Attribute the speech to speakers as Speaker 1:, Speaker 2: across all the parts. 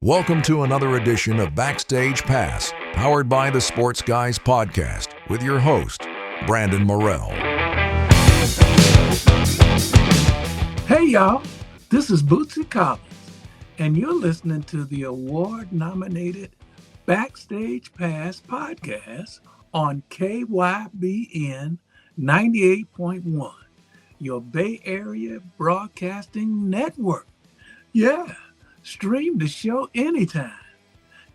Speaker 1: Welcome to another edition of Backstage Pass, powered by the Sports Guys Podcast, with your host, Brandon Morrell.
Speaker 2: Hey y'all, this is Bootsy Collins, and you're listening to the award-nominated Backstage Pass podcast on KYBN 98.1, your Bay Area Broadcasting Network. Yeah, stream the show anytime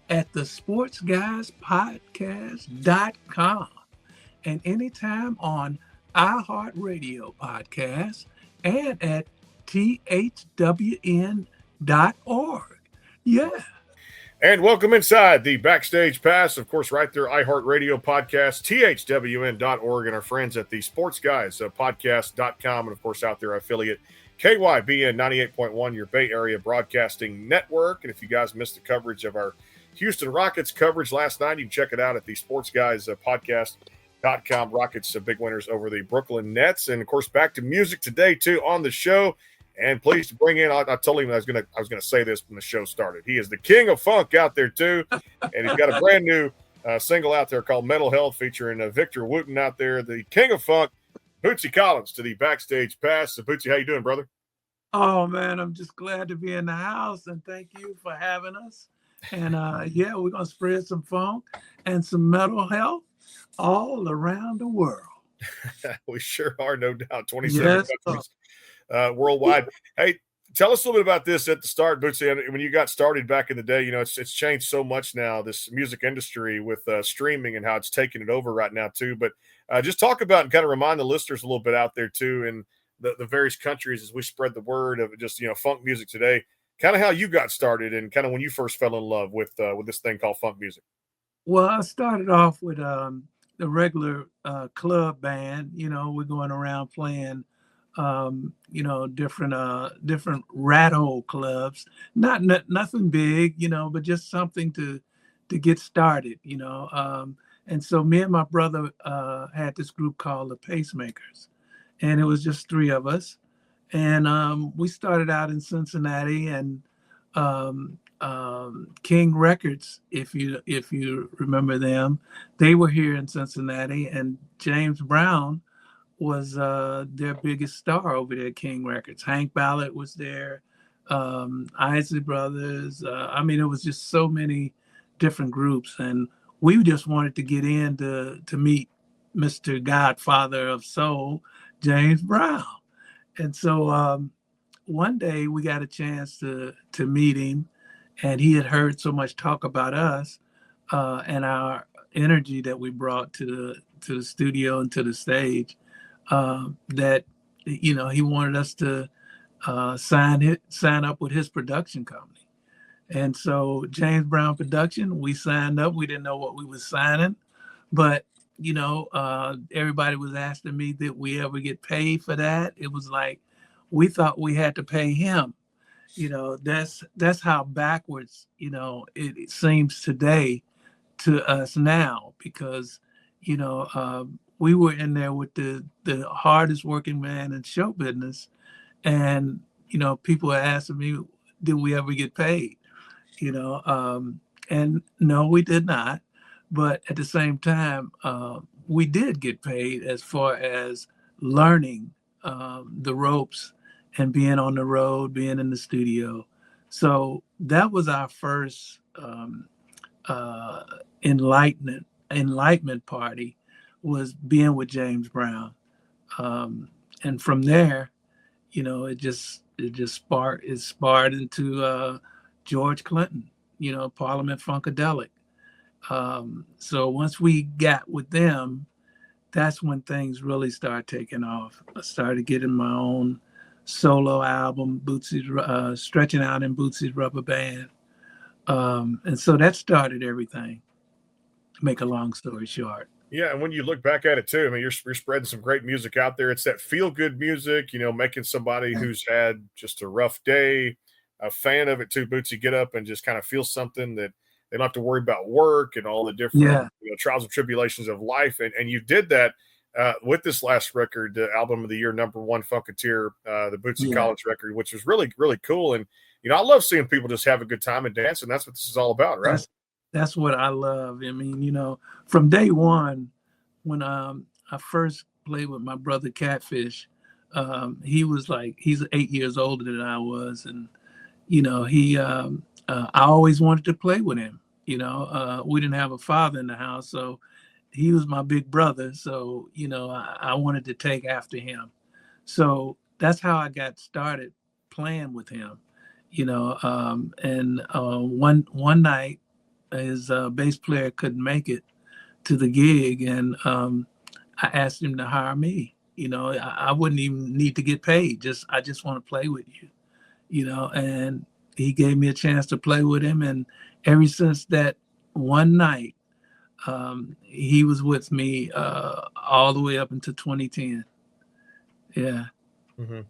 Speaker 2: at the sportsguyspodcast.com and anytime on iHeartRadio Podcast and at thwn.org. Yeah.
Speaker 3: And welcome inside the Backstage Pass, of course, right there, iHeartRadio Podcast, thwn.org, and our friends at the Sports Guys Podcast.com, and of course, out there, affiliate KYBN 98.1, your Bay Area Broadcasting Network. And if you guys missed the coverage of our Houston Rockets coverage last night, you can check it out at the Sports Guys Podcast.com. Rockets big winners over the Brooklyn Nets. And of course, back to music today, too, on the show. And pleased to bring in, I told him I was gonna say this when the show started. He is the king of funk out there, too. And he's got a brand new single out there called Mental Health, featuring Victor Wooten out there, the king of funk, Bootsy Collins, to the Backstage Pass. So, Bootsy, how you doing, brother?
Speaker 2: Oh, man, I'm just glad to be in the house, and thank you for having us. And, yeah, we're going to spread some funk and some mental health all around the world.
Speaker 3: We sure are, no doubt. 27 countries worldwide. Hey, tell us a little bit about this at the start, Bootsy. When you got started back in the day, you know, it's changed so much now, this music industry with streaming and how it's taking it over right now, too. But just talk about and kind of remind the listeners a little bit out there, too, in the various countries as we spread the word of just, you know, funk music today, kind of how you got started and kind of when you first fell in love with this thing called funk music.
Speaker 2: Well, I started off with the regular club band. You know, we're going around playing you know, different rat hole clubs, nothing big, you know, but just something to get started, you know. And so me and my brother had this group called the Pacemakers, and it was just three of us. And we started out in Cincinnati, and King Records, if you remember them, they were here in Cincinnati, and James Brown was their biggest star over there at King Records. Hank Ballard was there, Isley Brothers. I mean, it was just so many different groups, and we just wanted to get in to meet Mr. Godfather of Soul, James Brown. And so one day we got a chance to meet him, and he had heard so much talk about us and our energy that we brought to the studio and to the stage. That, you know, he wanted us to sign up with his production company. And so James Brown Production, we signed up. We didn't know what we were signing, but, you know, everybody was asking me, did we ever get paid for that? It was like, we thought we had to pay him. You know, that's how backwards, you know, it seems today to us now, because, you know, we were in there with the hardest working man in show business. And, you know, people are asking me, did we ever get paid? You know, and no, we did not. But at the same time, we did get paid as far as learning the ropes and being on the road, being in the studio. So that was our first enlightenment party, was being with James Brown. And from there, you know, it sparred into George Clinton, you know, Parliament Funkadelic. So once we got with them, that's when things really started taking off. I started getting my own solo album, Bootsy's Stretching Out in Bootsy's Rubber Band. And so that started everything, to make a long story short.
Speaker 3: Yeah, and when you look back at it, too, I mean, you're spreading some great music out there. It's that feel-good music, you know, making somebody who's had just a rough day, a fan of it, too, Bootsy, get up and just kind of feel something that they don't have to worry about work and all the different you know, trials and tribulations of life. And you did that with this last record, Album of the Year, #1 Funketeer, the Bootsy Collins record, which was really, really cool. And I love seeing people just have a good time and dance, and that's what this is all about, right?
Speaker 2: That's what I love. I mean, from day one, when I first played with my brother Catfish, he's 8 years older than I was, and I always wanted to play with him. We didn't have a father in the house, so he was my big brother. So I wanted to take after him. So that's how I got started playing with him. And one night, his bass player couldn't make it to the gig, and I asked him to hire me. I wouldn't even need to get paid. I just want to play with you. And he gave me a chance to play with him, and ever since that one night, he was with me all the way up until 2010. Yeah.
Speaker 3: Mm-hmm.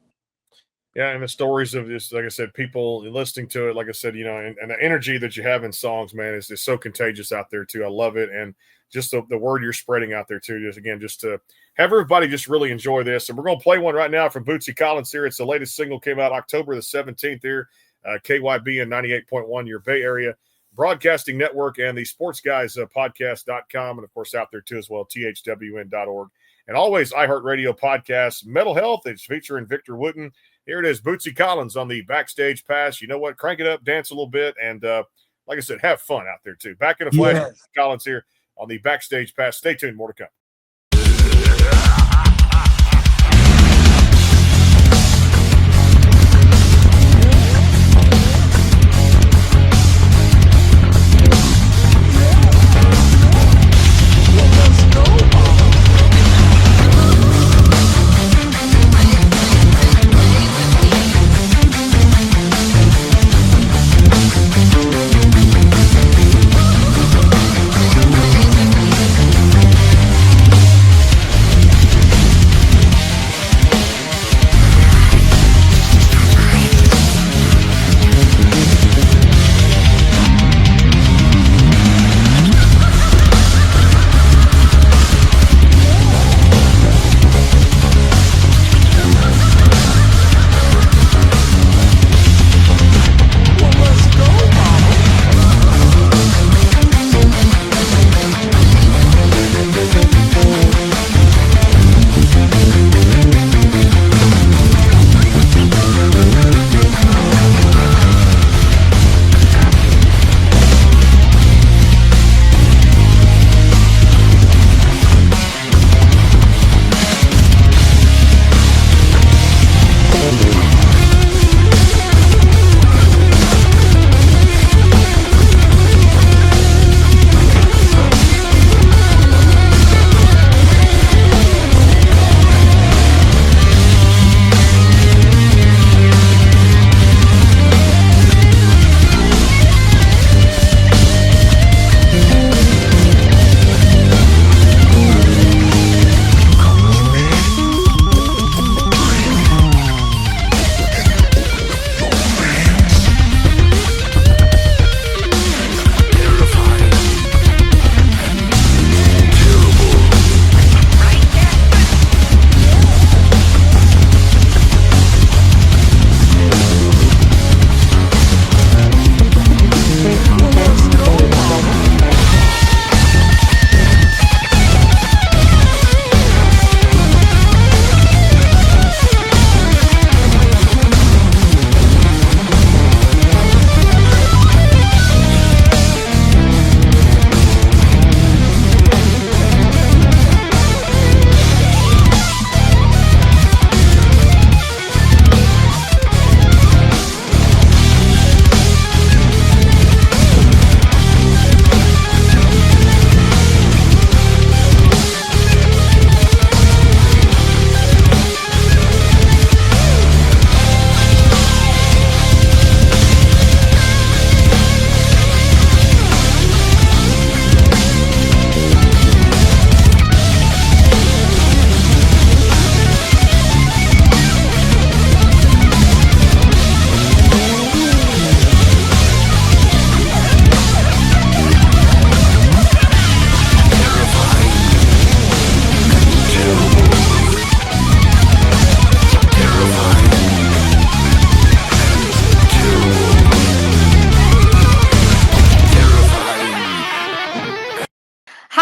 Speaker 3: Yeah, and the stories of this, like I said, people listening to it, like I said, and the energy that you have in songs, man, is so contagious out there too. I love it, and just the word you're spreading out there too. Just to have everybody just really enjoy this, and we're going to play one right now from Bootsy Collins here. It's the latest single, came out October the 17th here, KYB and 98.1 your Bay Area Broadcasting Network, and the Sports Guys podcast.com, and of course out there too as well, thwn.org, and always iHeartRadio podcast, Mental Health. It's featuring Victor Wooten. Here it is, Bootsy Collins on the Backstage Pass. You know what? Crank it up, dance a little bit, and like I said, have fun out there too. Back in a flash, yes. Collins here on the Backstage Pass. Stay tuned, more to come.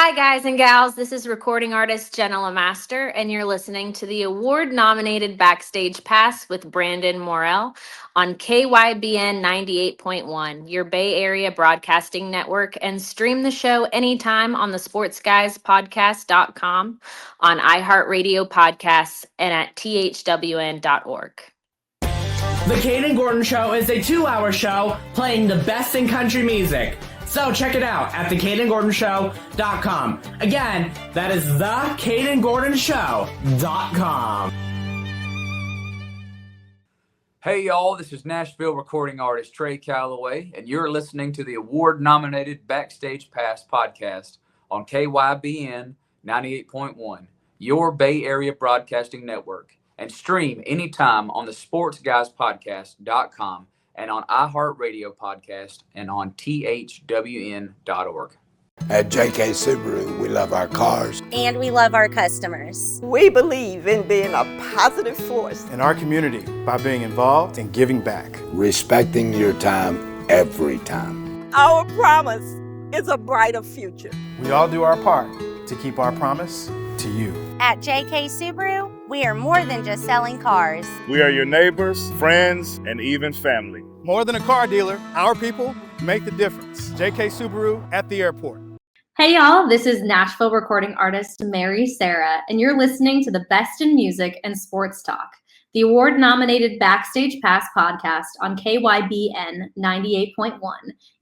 Speaker 4: Hi, guys and gals. This is recording artist Jenna LeMaster, and you're listening to the award-nominated Backstage Pass with Brandon Morell on KYBN 98.1, your Bay Area broadcasting network, and stream the show anytime on the sportsguyspodcast.com, on iHeartRadio podcasts, and at thwn.org.
Speaker 5: The Kaden Gordon Show is a 2-hour show playing the best in country music. So check it out at thekadengordonshow.com. Again, that is thekadengordonshow.com.
Speaker 6: Hey y'all, this is Nashville recording artist Trey Calloway, and you're listening to the award-nominated Backstage Pass podcast on KYBN 98.1, your Bay Area broadcasting network, and stream anytime on the sportsguyspodcast.com and on iHeartRadio podcast and on thwn.org.
Speaker 7: At JK Subaru, we love our cars.
Speaker 8: And we love our customers.
Speaker 9: We believe in being a positive force
Speaker 10: in our community by being involved and giving back.
Speaker 7: Respecting your time every time.
Speaker 9: Our promise is a brighter future.
Speaker 10: We all do our part to keep our promise to you.
Speaker 8: At JK Subaru, we are more than just selling cars.
Speaker 11: We are your neighbors, friends, and even family.
Speaker 10: More than a car dealer, our people make the difference. JK Subaru at the airport.
Speaker 12: Hey y'all, this is Nashville recording artist Mary Sarah, and you're listening to the best in music and sports talk, the award-nominated Backstage Pass podcast on KYBN 98.1,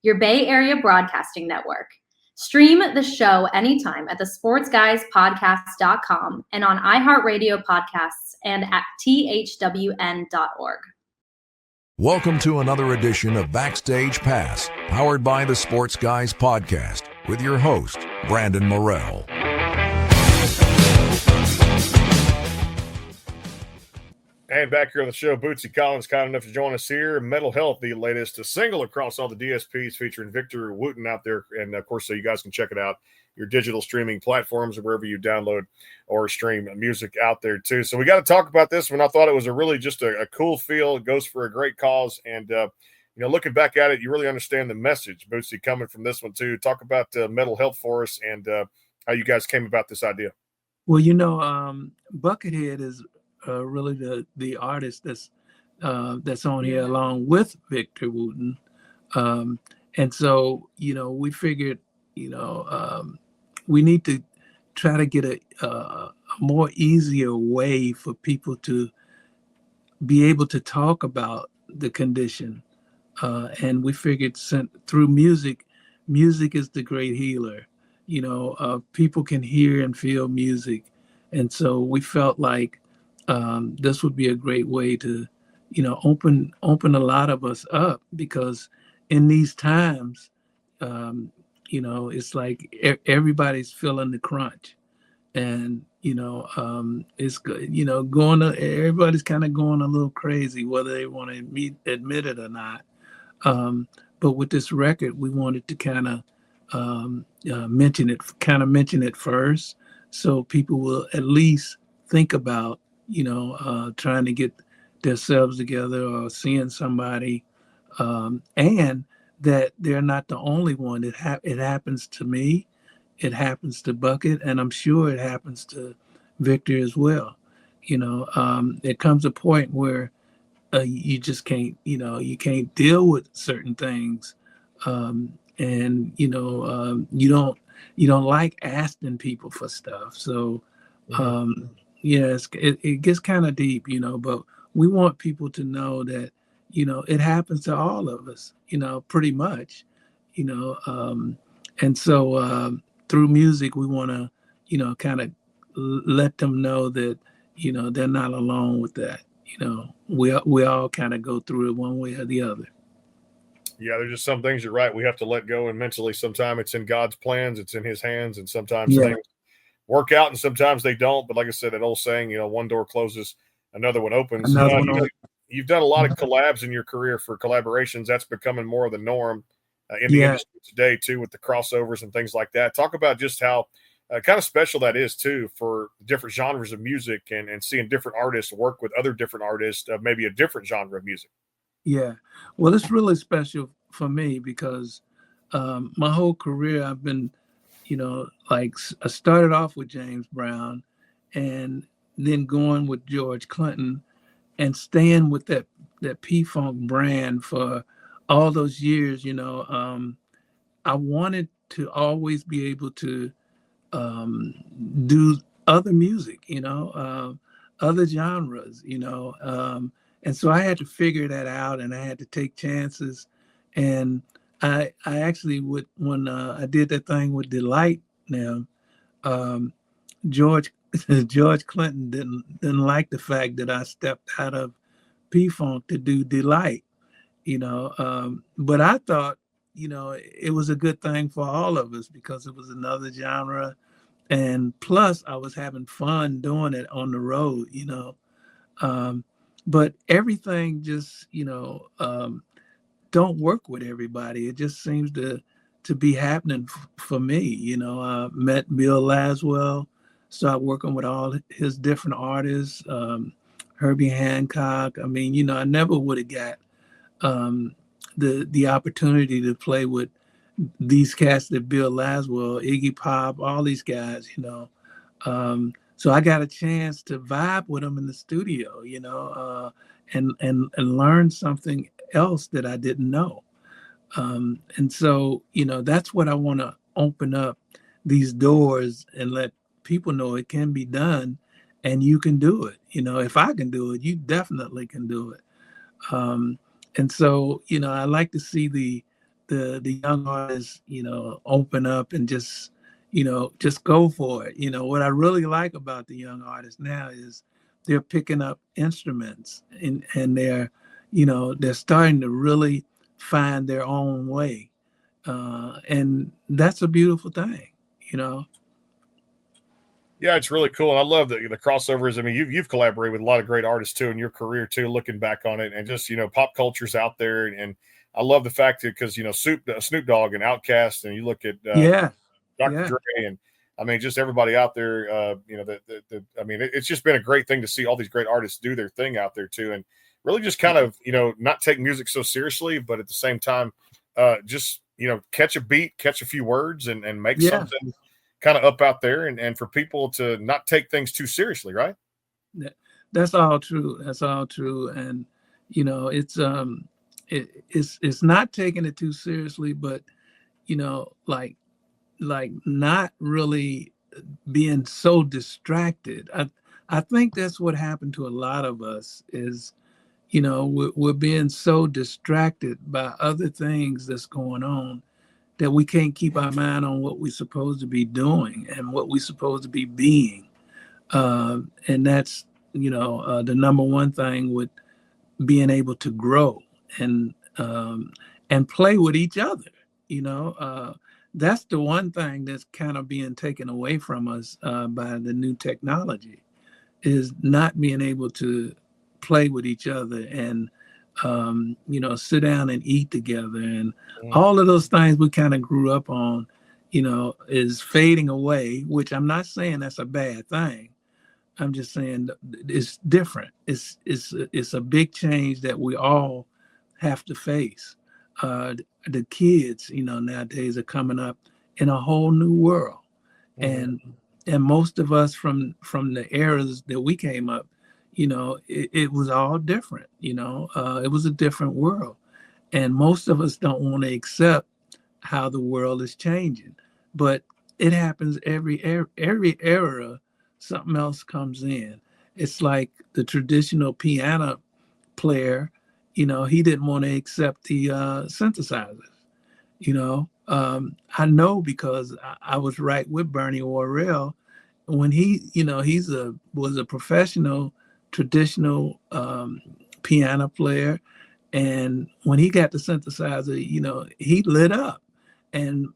Speaker 12: your Bay Area broadcasting network. Stream the show anytime at the sportsguyspodcast.com and on iHeartRadio podcasts and at thwn.org.
Speaker 1: Welcome to another edition of Backstage Pass, powered by the Sports Guys podcast, with your host, Brandon Morell.
Speaker 3: And back here on the show, Bootsy Collins, kind enough to join us here. Mental Health, the latest single across all the DSPs, featuring Victor Wooten out there. And, of course, so you guys can check it out, your digital streaming platforms or wherever you download or stream music out there, too. So we got to talk about this one. I thought it was just a cool feel. It goes for a great cause. And, looking back at it, you really understand the message, Bootsy, coming from this one, too. Talk about mental health for us and how you guys came about this idea.
Speaker 2: Well, Buckethead is really the artist that's on here along with Victor Wooten. And so, we figured, we need to try to get a more easier way for people to be able to talk about the condition. And we figured through music is the great healer. People can hear and feel music. And so we felt like this would be a great way to, open a lot of us up, because in these times, it's like everybody's feeling the crunch, and it's good. Everybody's kind of going a little crazy, whether they want to admit it or not. But with this record, we wanted to kind of mention it first, so people will at least think about trying to get themselves together or seeing somebody, and that they're not the only one. It happens to me, it happens to Bucket, and I'm sure it happens to Victor as well. It comes a point where you just can't, you can't deal with certain things, and you don't like asking people for stuff. So it gets kind of deep, but we want people to know that, it happens to all of us, pretty much, and so through music, we want to, kind of let them know that, they're not alone with that. We all kind of go through it one way or the other.
Speaker 3: Yeah, there's just some things, you're right, we have to let go, and mentally sometimes it's in God's plans, it's in his hands, and sometimes things work out and sometimes they don't. But like I said, that old saying, one door closes, another one opens. You've done a lot of collabs in your career for collaborations. That's becoming more of the norm in the industry today, too, with the crossovers and things like that. Talk about just how kind of special that is, too, for different genres of music and seeing different artists work with other different artists of maybe a different genre of music.
Speaker 2: Yeah. Well, it's really special for me because my whole career I've been, like I started off with James Brown and then going with George Clinton and staying with that P-Funk brand for all those years. I wanted to always be able to do other music, other genres, and so I had to figure that out, and I had to take chances. And I actually would, when I did that thing with Delight now, George Clinton didn't like the fact that I stepped out of P-Funk to do Delight, but I thought, it was a good thing for all of us because it was another genre. And plus I was having fun doing it on the road, but everything just, don't work with everybody. It just seems to be happening for me. I met Bill Laswell, started working with all his different artists, Herbie Hancock. I mean, I never would have got the opportunity to play with these cats that Bill Laswell, Iggy Pop, all these guys, so I got a chance to vibe with them in the studio, and learn something else that I didn't know. And so, that's what I want to open up these doors and let people know it can be done and you can do it. If I can do it, you definitely can do it. And so, I like to see the young artists, open up and just go for it. What I really like about the young artists now is they're picking up instruments and they're starting to really find their own way. And that's a beautiful thing,
Speaker 3: Yeah, it's really cool. And I love the crossovers. I mean, you've collaborated with a lot of great artists too in your career too, looking back on it, and just, pop culture's out there. And I love the fact that, because, Snoop Dogg and Outkast, and you look at Dr. Dre, and I mean, just everybody out there, I mean, it's just been a great thing to see all these great artists do their thing out there too. And really just kind of, not take music so seriously, but at the same time, just, catch a beat, catch a few words, and make something kind of up out there, and for people to not take things too seriously, right?
Speaker 2: That's all true. That's all true. And it's it's not taking it too seriously, but like not really being so distracted. I think that's what happened to a lot of us is, we're being so distracted by other things that's going on that we can't keep our mind on what we're supposed to be doing and what we're supposed to be being. And that's, the number one thing with being able to grow and play with each other. That's the one thing that's kind of being taken away from us by the new technology, is not being able to play with each other and sit down and eat together, and all of those things we kind of grew up on, is fading away, which I'm not saying that's a bad thing. I'm just saying it's different. It's a big change that we all have to face. The kids, nowadays are coming up in a whole new world. And most of us from the eras that we came up, it was all different. It was a different world, and most of us don't want to accept how the world is changing. But it happens every era. Something else comes in. It's like the traditional piano player. He didn't want to accept the synthesizers. I know because I was right with Bernie Worrell when he, was a professional traditional piano player, and when he got the synthesizer, he lit up and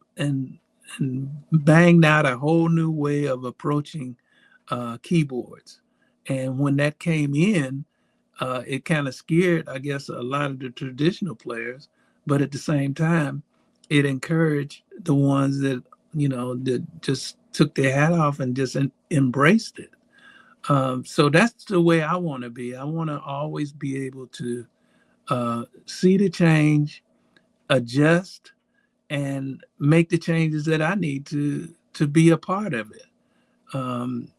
Speaker 2: banged out a whole new way of approaching keyboards. And when that came in, it kind of scared, I guess, a lot of the traditional players, but at the same time, it encouraged the ones that, that just took their hat off and just embraced it. So that's the way I want to be. I want to always be able to see the change, adjust, and make the changes that I need to be a part of it. And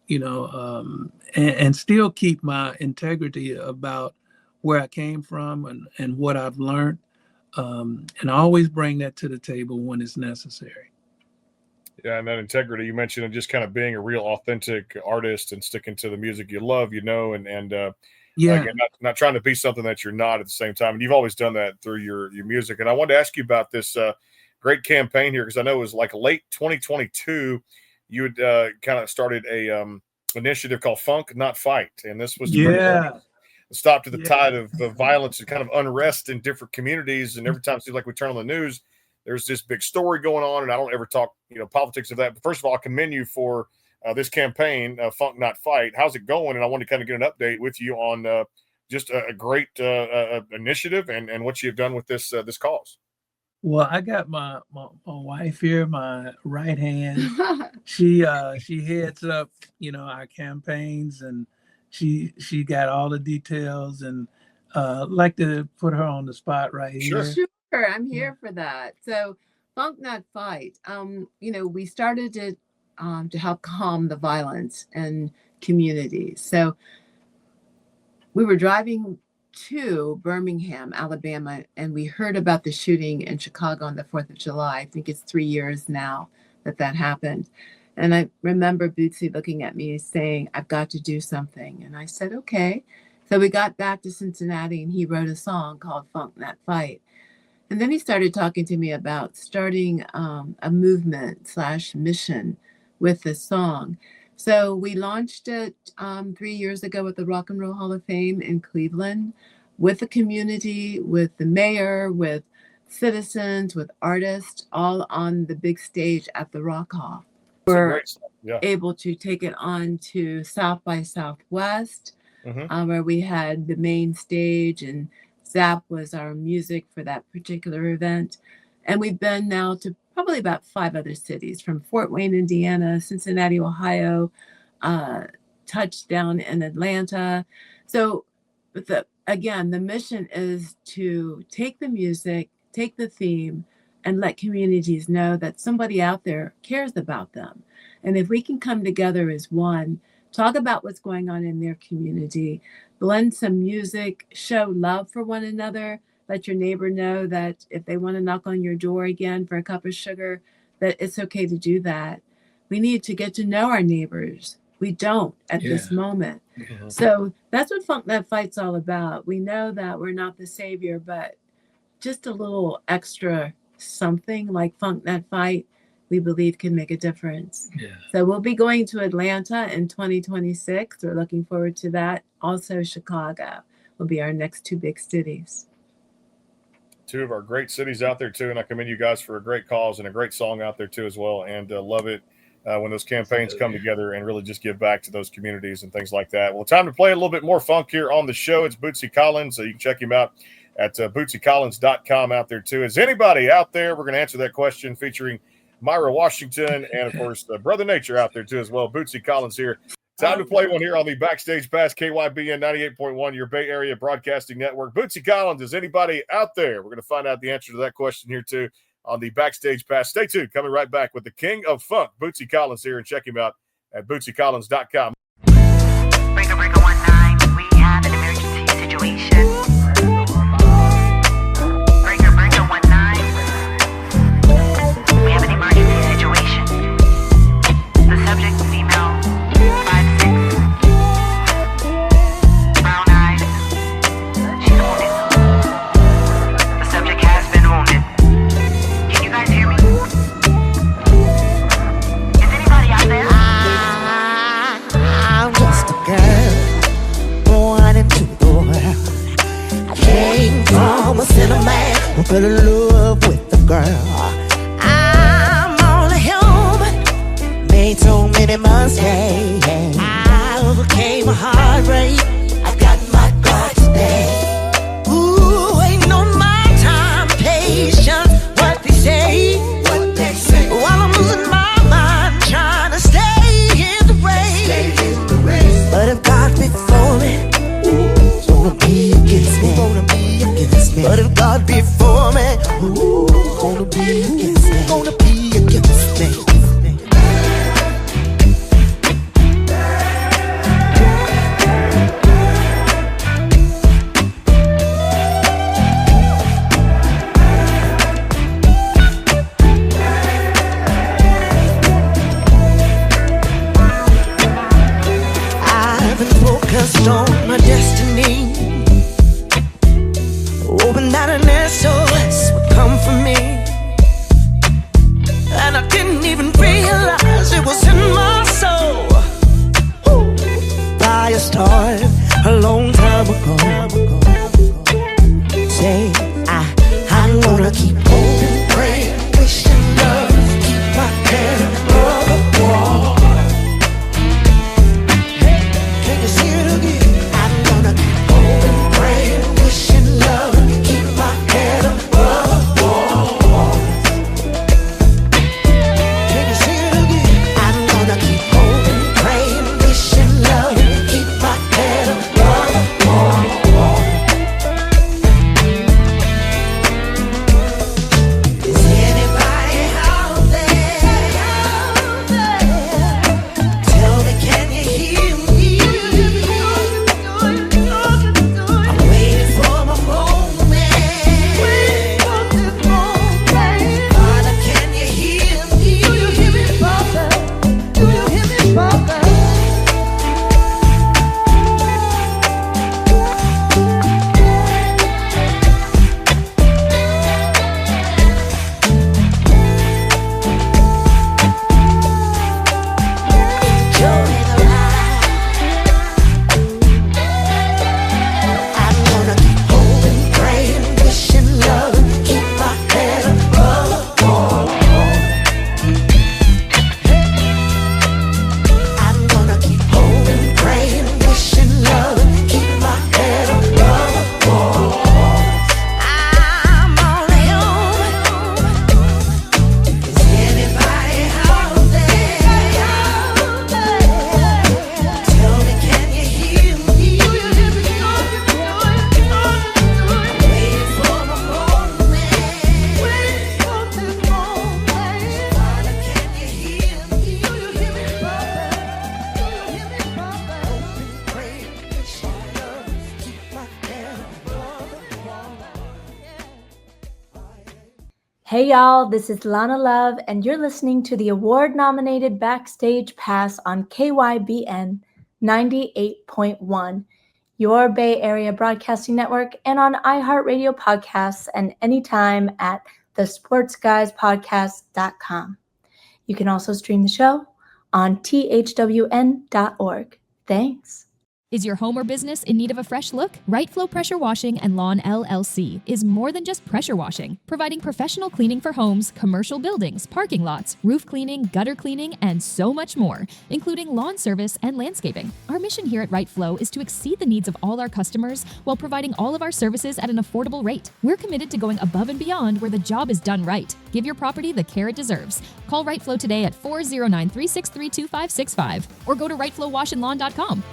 Speaker 2: still keep my integrity about where I came from and what I've learned. And I always bring that to the table when it's necessary.
Speaker 3: Yeah, and that integrity you mentioned, and just kind of being a real authentic artist and sticking to the music you love, and again, not trying to be something that you're not at the same time. And you've always done that through your music. And I wanted to ask you about this great campaign here, because I know it was like late 2022. You had kind of started a initiative called Funk, Not Fight. And this was to bring a stop to the tide of violence and kind of unrest in different communities. And every time it seems like we turn on the news, there's this big story going on. And I don't ever talk, politics of that. But first of all, I commend you for this campaign, Funk, Not Fight. How's it going? And I want to kind of get an update with you on just a great initiative and what you've done with this cause.
Speaker 2: Well, I got my wife here, my right hand. She heads up, our campaigns, and she got all the details, and like to put her on the spot right here.
Speaker 13: Sure, I'm here for that. So, Funk Not Fight. We started it to help calm the violence in communities. So, we were driving to Birmingham, Alabama, and we heard about the shooting in Chicago on the 4th of July. I think it's 3 years now that happened. And I remember Bootsy looking at me saying, I've got to do something. And I said, okay. So we got back to Cincinnati, and he wrote a song called Funk Not Fight. And then he started talking to me about starting a movement / mission with this song. So we launched it 3 years ago at the Rock and Roll Hall of Fame in Cleveland, with the community, with the mayor, with citizens, with artists, all on the big stage at the Rock Hall. We're able to take it on to South by Southwest, where we had the main stage, and Zap was our music for that particular event. And we've been now to probably about 5 other cities, from Fort Wayne, Indiana, Cincinnati, Ohio, touchdown in Atlanta. So the mission is to take the music, take the theme, and let communities know that somebody out there cares about them. And if we can come together as one, talk about what's going on in their community, blend some music, show love for one another, let your neighbor know that if they want to knock on your door again for a cup of sugar, that it's okay to do that. We need to get to know our neighbors. We don't at this moment. So that's what Funk That Fight's all about. We know that we're not the savior, but just a little extra something like Funk That Fight, we believe can make a difference. So we'll be going to Atlanta in 2026. We're looking forward to that. Also, Chicago will be our next 2 big cities.
Speaker 3: 2 of our great cities out there too, and I commend you guys for a great cause and a great song out there too as well, and love it when those campaigns come together and really just give back to those communities and things like that. Well, time to play a little bit more funk here on the show. It's Bootsy Collins, so you can check him out at bootsycollins.com out there too. Is anybody out there? We're going to answer that question featuring Myra Washington and, of course, Brother Nature out there too as well. Bootsy Collins here. Time to play one here on the Backstage Pass, KYBN 98.1, your Bay Area Broadcasting Network. Bootsy Collins, is anybody out there? We're going to find out the answer to that question here, too, on the Backstage Pass. Stay tuned. Coming right back with the King of Funk, Bootsy Collins here, and check him out at bootsycollins.com.
Speaker 14: Breaker 19, we have an emergency situation. Breaker 19, we have an emergency situation. The subject, female, 5'6", brown eyes. She's wounded. The subject has been wounded. Can you guys hear me? Is anybody out there?
Speaker 15: I'm just a girl born into the world. I came from a sinner man who fell in love with a girl. I'm only human, made so many mistakes. I overcame a heartbreak. I got my God today. Ooh, ain't no my time, patience. What they say, while I'm losing my mind, trying to stay in the race. But if God before me, who's gonna be against me? But if God before me,
Speaker 12: Hey y'all, this is Lana Love, and you're listening to the award-nominated Backstage Pass on KYBN 98.1, your Bay Area Broadcasting Network, and on iHeartRadio podcasts and anytime at thesportsguyspodcast.com. You can also stream the show on thwn.org. Thanks.
Speaker 16: Is your home or business in need of a fresh look? Right Flow Pressure Washing and Lawn LLC is more than just pressure washing, providing professional cleaning for homes, commercial buildings, parking lots, roof cleaning, gutter cleaning, and so much more, including lawn service and landscaping. Our mission here at Right Flow is to exceed the needs of all our customers while providing all of our services at an affordable rate. We're committed to going above and beyond where the job is done right. Give your property the care it deserves. Call Right Flow today at 409-363-2565 or go to rightflowwashandlawn.com.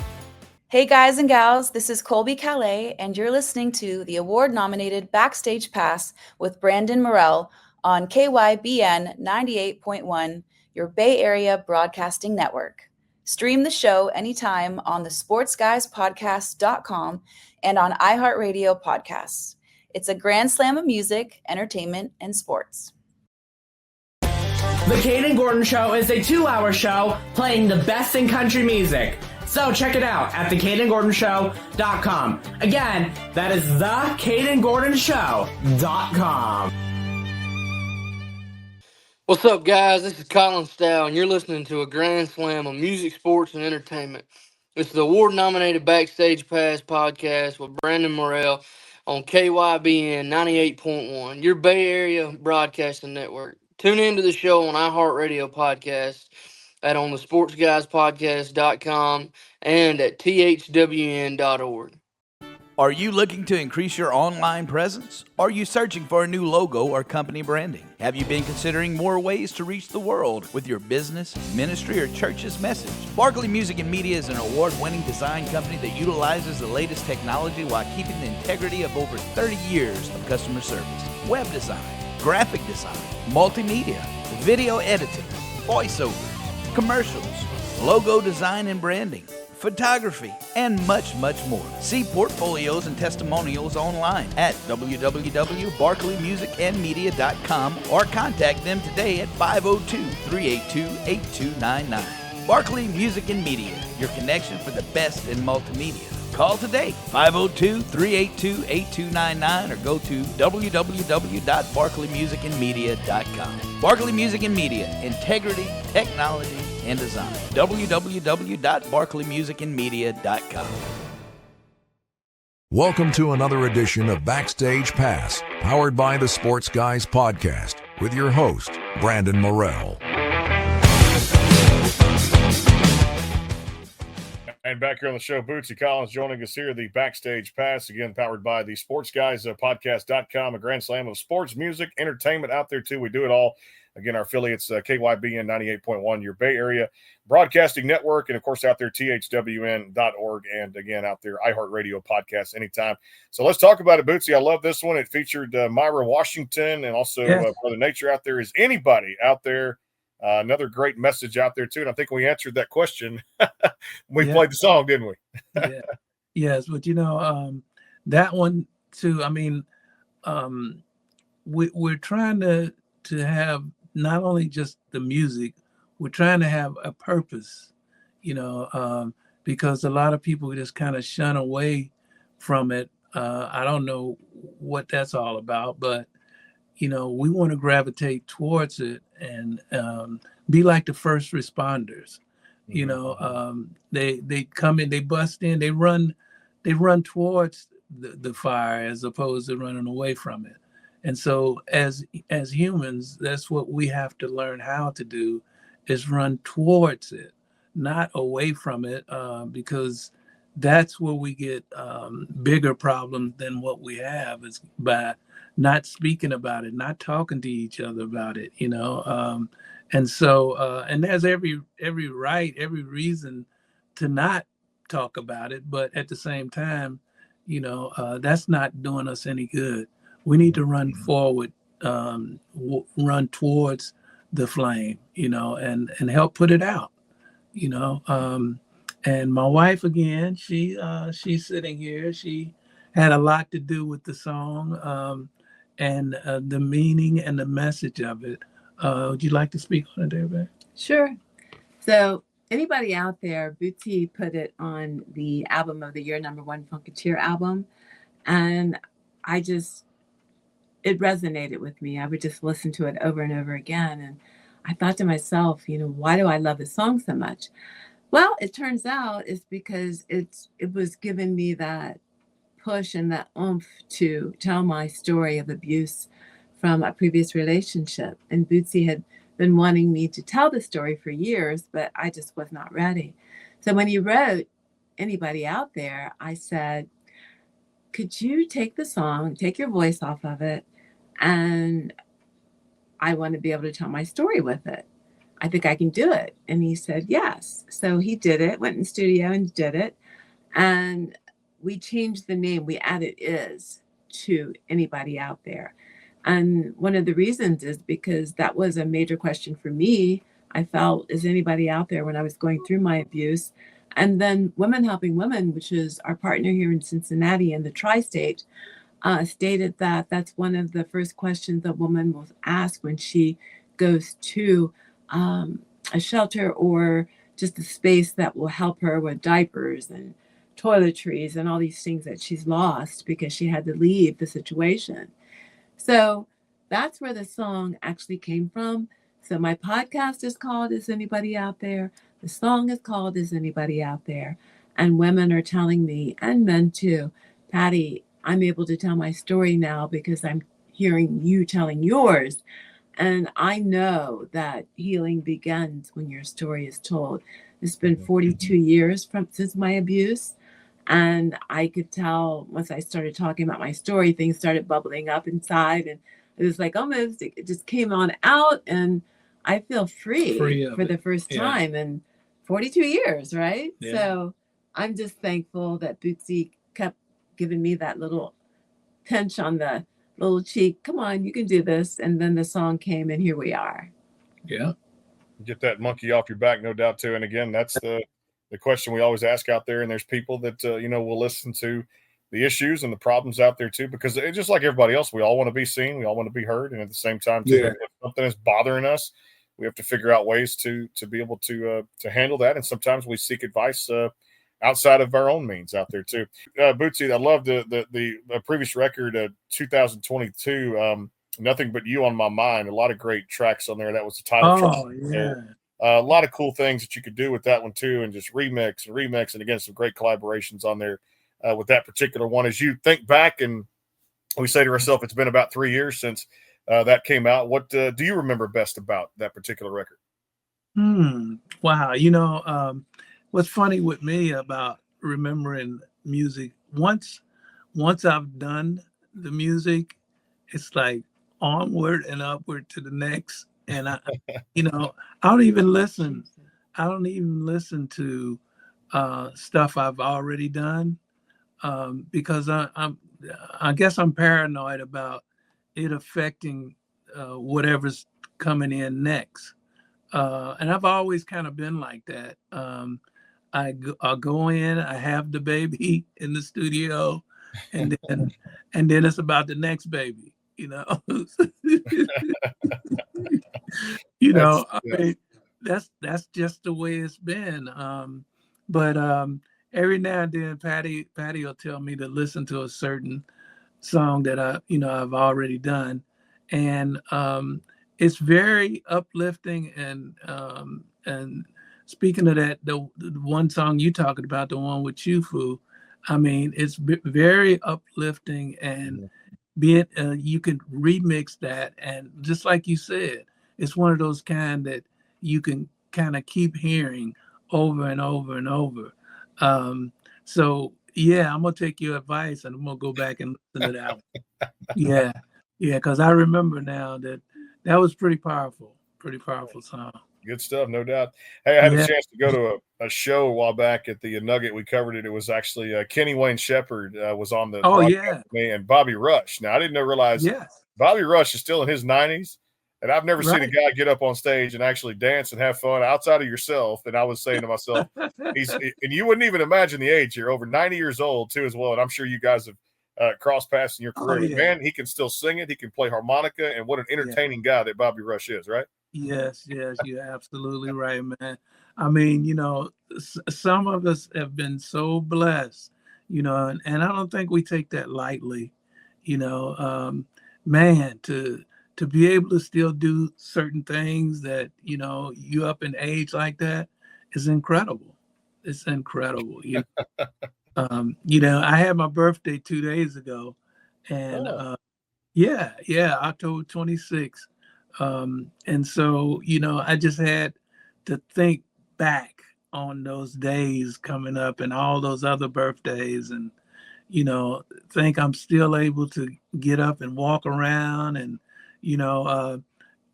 Speaker 17: Hey guys and gals, this is Colby Calais, and you're listening to the award-nominated Backstage Pass with Brandon Morell on KYBN 98.1, your Bay Area Broadcasting Network. Stream the show anytime on the sportsguyspodcast.com and on iHeartRadio podcasts. It's a grand slam of music, entertainment, and sports.
Speaker 5: The Kane and Gordon Show is a 2-hour show playing the best in country music. So check it out at theCadenGordonShow.com. Again, that is theCadenGordonShow.com.
Speaker 18: What's up, guys? This is Colin Stow, and you're listening to a grand slam of music, sports, and entertainment. It's the award-nominated Backstage Pass podcast with Brandon Morell on KYBN 98.1, your Bay Area Broadcasting Network. Tune into the show on iHeartRadio podcast, on the sportsguyspodcast.com and at thwn.org.
Speaker 19: Are you looking to increase your online presence? Are you searching for a new logo or company branding? Have you been considering more ways to reach the world with your business, ministry, or church's message? Barkley Music and Media is an award-winning design company that utilizes the latest technology while keeping the integrity of over 30 years of customer service. Web design, graphic design, multimedia, video editing, voiceover, commercials, logo design and branding, photography, and much, much more. See portfolios and testimonials online at www.barkleymusicandmedia.com or contact them today at 502-382-8299. Barkley Music and Media, your connection for the best in multimedia. Call today, 502-382-8299, or go to www.barkleymusicandmedia.com. Barkley Music and Media, integrity, technology, and design. www.barkleymusicandmedia.com.
Speaker 1: Welcome to another edition of Backstage Pass, powered by the Sports Guys podcast, with your host, Brandon Morell.
Speaker 3: And back here on the show, Bootsy Collins joining us here, the Backstage Pass, again, powered by the Sports Guys podcast.com, a grand slam of sports, music, entertainment out there, too. We do it all. Again, our affiliates, KYBN 98.1, your Bay Area Broadcasting Network, and, of course, out there, thwn.org, and, again, out there, iHeartRadio podcasts anytime. So let's talk about it, Bootsy. I love this one. It featured Myra Washington and also Brother Nature out there. Is anybody out there? Another great message out there, too. And I think we answered that question. We played the song, didn't we?
Speaker 2: Yes, but, that one, too, I mean, we're trying to have not only just the music, we're trying to have a purpose, because a lot of people just kind of shun away from it. I don't know what that's all about, but we want to gravitate towards it and be like the first responders. They come in, they bust in, they run towards the fire as opposed to running away from it. And so as humans, that's what we have to learn how to do, is run towards it, not away from it, because that's where we get bigger problems than what we have, is by not speaking about it, not talking to each other about it, and so and there's every right, every reason to not talk about it, but at the same time, that's not doing us any good. We need to run forward, run towards the flame, and help put it out, and my wife, again, she's sitting here. She had a lot to do with the song. and the meaning and the message of it. Would you like to speak on it, David?
Speaker 13: Sure. So anybody out there, Bootsy put it on the album of the year, #1 Funketeer album. And it resonated with me. I would just listen to it over and over again. And I thought to myself, why do I love this song so much? Well, it turns out it's because it was giving me that push and that oomph to tell my story of abuse from a previous relationship. And Bootsy had been wanting me to tell the story for years, but I just was not ready. So when he wrote Anybody Out There, I said, could you take the song, take your voice off of it, and I want to be able to tell my story with it. I think I can do it. And he said, yes. So he did it, went in the studio and did it. And we changed the name. We added is to Anybody Out There. And one of the reasons is because that was a major question for me. I felt, is anybody out there when I was going through my abuse? And then Women Helping Women, which is our partner here in Cincinnati and the tri-state, stated that that's one of the first questions a woman will ask when she goes to a shelter or just a space that will help her with diapers and toiletries and all these things that she's lost because she had to leave the situation. So that's where the song actually came from. So my podcast is called Is Anybody Out There? The song is called Is Anybody Out There? And women are telling me, and men too, Patty, I'm able to tell my story now because I'm hearing you telling yours. And I know that healing begins when your story is told. It's been 42 years since my abuse. And I could tell once I started talking about my story, things started bubbling up inside. And it was like almost, it just came on out. And I feel free for the first time in 42 years, right?
Speaker 2: Yeah.
Speaker 13: So I'm just thankful that Bootsy kept giving me that little pinch on the little cheek. Come on, you can do this. And then the song came and here we are.
Speaker 2: Yeah.
Speaker 3: Get that monkey off your back, no doubt, too. And again, that's the question we always ask out there. And there's people that, will listen to the issues and the problems out there, too, because it's just like everybody else. We all want to be seen. We all want to be heard. And at the same time, too, if something is bothering us, we have to figure out ways to be able to handle that. And sometimes we seek advice outside of our own means out there, too. Bootsy, I love the previous record, 2022, Nothing But You on My Mind. A lot of great tracks on there. That was the title track there. A lot of cool things that you could do with that one, too, and just remix. And again, some great collaborations on there with that particular one. As you think back and we say to ourselves, it's been about 3 years since that came out. What do you remember best about that particular record?
Speaker 2: Wow. What's funny with me about remembering music, once I've done the music, it's like onward and upward to the next. And I don't even listen to stuff I've already done because I guess I'm paranoid about it affecting whatever's coming in next. And I've always kind of been like that. I'll go in, I have the baby in the studio, and then it's about the next baby, I mean, that's just the way it's been. But every now and then Patty will tell me to listen to a certain song that I've already done. And it's very uplifting and speaking of that, the one song you talking about, the one with Chufu, I mean, it's very uplifting and you can remix that. And just like you said, it's one of those kind that you can kind of keep hearing over and over and over. So yeah, I'm going to take your advice and I'm going to go back and listen to that one. Yeah. Because I remember now that was pretty powerful song.
Speaker 3: Good stuff, no doubt. Hey, I had a chance to go to a show a while back at the Nugget. We covered it. It was actually Kenny Wayne Shepherd was on the broadcast with me, and Bobby Rush. Now, I didn't realize Bobby Rush is still in his 90s, and I've never seen a guy get up on stage and actually dance and have fun outside of yourself. And I was saying to myself, and you wouldn't even imagine the age here, over 90 years old too as well. And I'm sure you guys cross paths in your career.
Speaker 2: Oh,
Speaker 3: But
Speaker 2: yeah.
Speaker 3: man, he can still sing it. He can play harmonica, and what an entertaining guy that Bobby Rush is, right?
Speaker 2: Yes, yes, you're absolutely right, man. I mean, some of us have been so blessed, and I don't think we take that lightly, man, to be able to still do certain things that, you up in age like that is incredible. It's incredible. I had my birthday 2 days ago, and
Speaker 3: Oh.
Speaker 2: yeah, October 26th. And so, I just had to think back on those days coming up and all those other birthdays and, think I'm still able to get up and walk around and,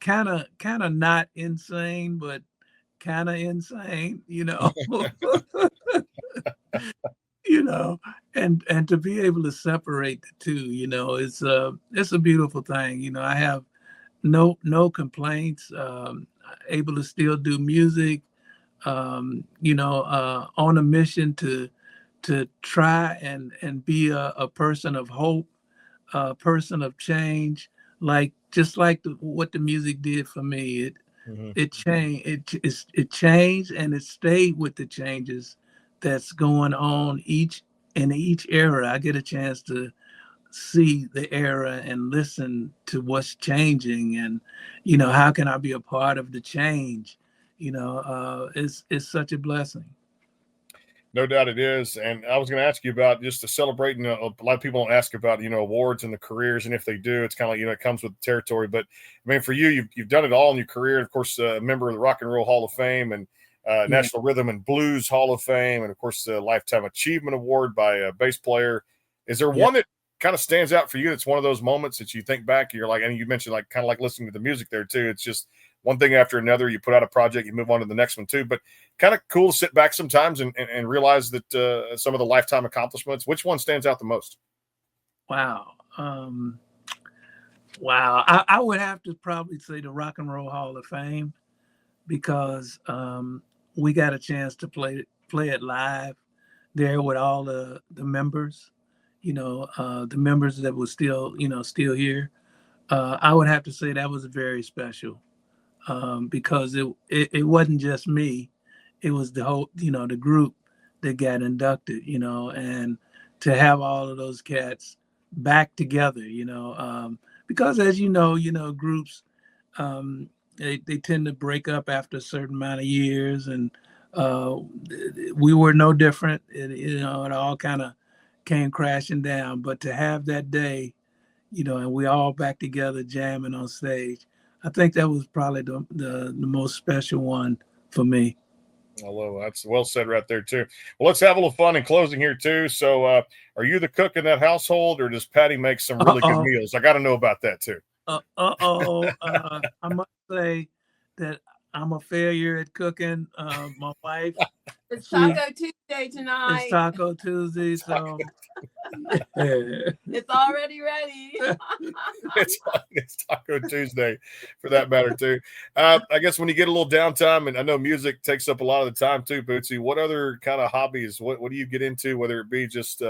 Speaker 2: kind of not insane, but kind of insane, you know, and to be able to separate the two, it's a beautiful thing. I have no complaints. Able to still do music. On a mission to try and be a person of hope, a person of change. Just like what the music did for me. It changed. It changed and it stayed with the changes that's going on each era. I get a chance to see the era and listen to what's changing and how can I be a part of the change. It's such a blessing.
Speaker 3: No doubt it is. And I was going to ask you about just the celebrating. A lot of people don't ask about, awards and the careers. And if they do, it's kind of like, it comes with the territory. But I mean, for you, you've done it all in your career. Of course, a member of the Rock and Roll Hall of Fame and National Rhythm and Blues Hall of Fame. And of course, the Lifetime Achievement Award by a bass player. Is there one that kind of stands out for you? That's one of those moments that you think back, you're like, and you mentioned like kind of like listening to the music there too. It's just one thing after another. You put out a project, you move on to the next one too. But kind of cool to sit back sometimes and realize that some of the lifetime accomplishments. Which one stands out the most?
Speaker 2: Wow. Wow. I would have to probably say the Rock and Roll Hall of Fame because we got a chance to play it live there with all the members. The members that were still here. I would have to say that was very special because it wasn't just me. It was the whole, the group that got inducted, and to have all of those cats back together, because as groups, they tend to break up after a certain amount of years. And we were no different. It all kind of came crashing down. But to have that day, and we all back together jamming on stage, I think that was probably the most special one for me.
Speaker 3: Although that's well said right there too. Well, let's have a little fun in closing here too. So are you the cook in that household or does Patty make some really good meals? I got to know about that too.
Speaker 2: I must say that I'm a failure at cooking. My wife.
Speaker 13: It's Taco Tuesday tonight.
Speaker 2: It's Taco Tuesday, so
Speaker 13: it's already ready.
Speaker 3: it's Taco Tuesday, for that matter too. I guess when you get a little downtime, and I know music takes up a lot of the time too, Bootsy. What other kind of hobbies? What do you get into? Whether it be just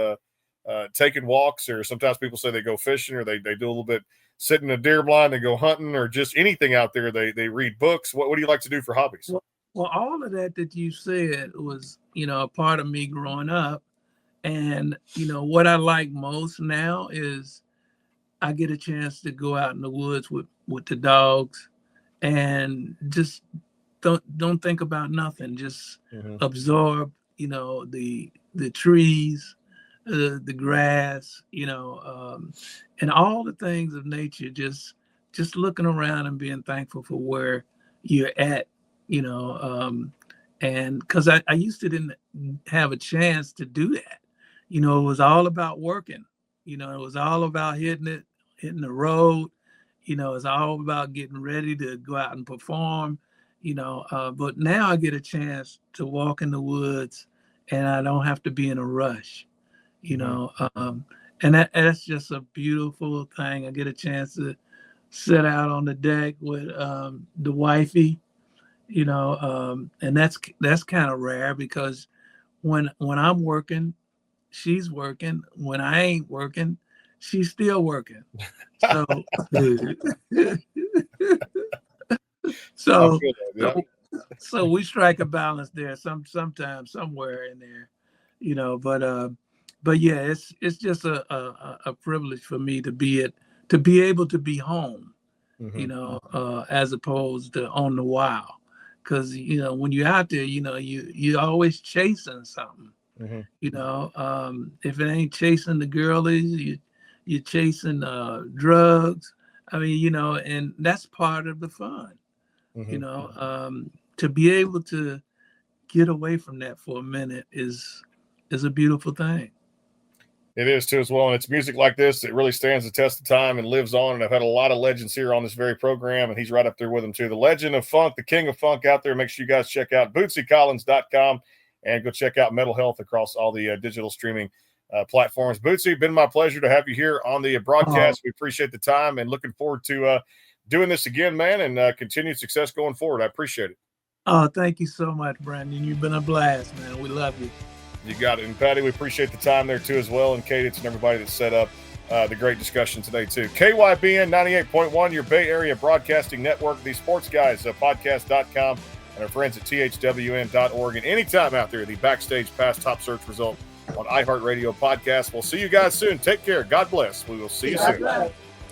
Speaker 3: taking walks, or sometimes people say they go fishing, or they do a little bit sitting in a deer blind, they go hunting, or just anything out there. They read books. What do you like to do for hobbies?
Speaker 2: Well, all of that you said was, a part of me growing up. And, what I like most now is I get a chance to go out in the woods with the dogs and just don't think about nothing. Just absorb, the trees, the grass, and all the things of nature, just looking around and being thankful for where you're at. And because I used to didn't have a chance to do that. It was all about working. It was all about hitting the road. It's all about getting ready to go out and perform. But now I get a chance to walk in the woods, and I don't have to be in a rush. And that's just a beautiful thing. I get a chance to sit out on the deck with the wifey. And that's kind of rare because when I'm working, she's working. When I ain't working, she's still working. So, so, so we strike a balance there. Sometimes somewhere in there, you know. But yeah, it's just a privilege for me to be able to be home, you know, as opposed to on the wild. Because you know, when you're out there, you know, you're always chasing something. You know, if it ain't chasing the girlies, you're chasing drugs. I mean, you know, and that's part of the fun. You know, to be able to get away from that for a minute is a beautiful thing.
Speaker 3: It is too as well, and it's music like this that really stands the test of time and lives on. And I've had a lot of legends here on this very program, and he's right up there with them too. The legend of funk, the king of funk out there. Make sure you guys check out BootsyCollins.com and go check out Mental Health across all the digital streaming platforms. Bootsy, been my pleasure to have you here on the broadcast. We appreciate the time and looking forward to doing this again, man, and continued success going forward. I appreciate it.
Speaker 2: Oh, thank you so much, Brandon. You've been a blast, man. We love you.
Speaker 3: You got it. And Patty, we appreciate the time there too as well. And Cadence and everybody that set up the great discussion today too. KYBN 98.1, your Bay Area Broadcasting Network, the Sports Guys podcast.com, and our friends at thwn.org. And anytime out there, the Backstage Pass top search result on iHeartRadio podcast. We'll see you guys soon. Take care. God bless. We will see you soon.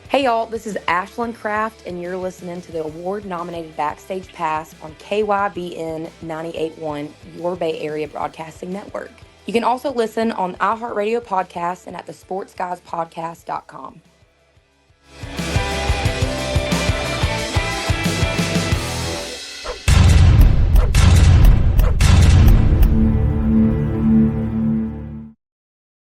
Speaker 20: Hey y'all, this is Ashlyn Kraft, and you're listening to the award-nominated Backstage Pass on KYBN 98.1, your Bay Area Broadcasting Network. You can also listen on iHeartRadio Podcast and at thesportsguyspodcast.com.